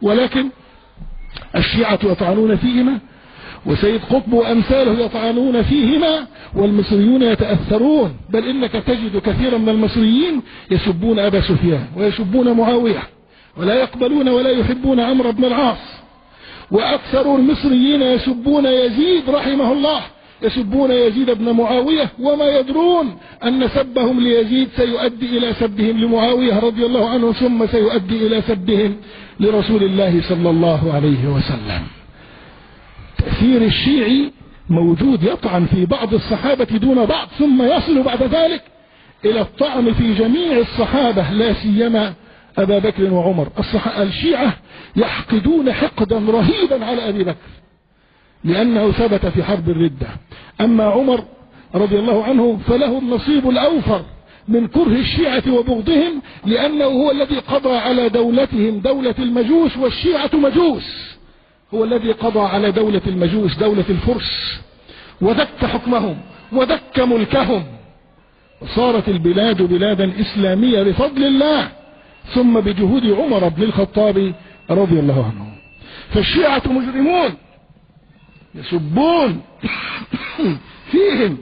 ولكن الشيعة يطعنون فيهما، وسيد قطب وأمثاله يطعنون فيهما، والمصريون يتأثرون. بل إنك تجد كثيرا من المصريين يسبون أبا سفيان ويسبون معاوية، ولا يقبلون ولا يحبون عمرو بن العاص. وأكثر المصريين يسبون يزيد رحمه الله، يسبون يزيد بن معاوية، وما يدرون أن سبهم ليزيد سيؤدي إلى سبهم لمعاوية رضي الله عنه، ثم سيؤدي إلى سبهم لرسول الله صلى الله عليه وسلم. تأثير الشيعي موجود، يطعن في بعض الصحابة دون بعض، ثم يصل بعد ذلك إلى الطعن في جميع الصحابة، لا سيما أبا بكر وعمر. الشيعة يحقدون حقدا رهيبا على أبي بكر لأنه ثبت في حرب الردة. أما عمر رضي الله عنه فله النصيب الأوفر من كره الشيعة وبغضهم، لأنه هو الذي قضى على دولتهم، دولة المجوس، والشيعة مجوس. هو الذي قضى على دولة المجوس، دولة الفرس، ودك حكمهم ودك ملكهم، وصارت البلاد بلادا إسلامية بفضل الله، ثم بجهود عمر بن الخطاب رضي الله عنه. فالشيعة مجرمون يسبون فيهم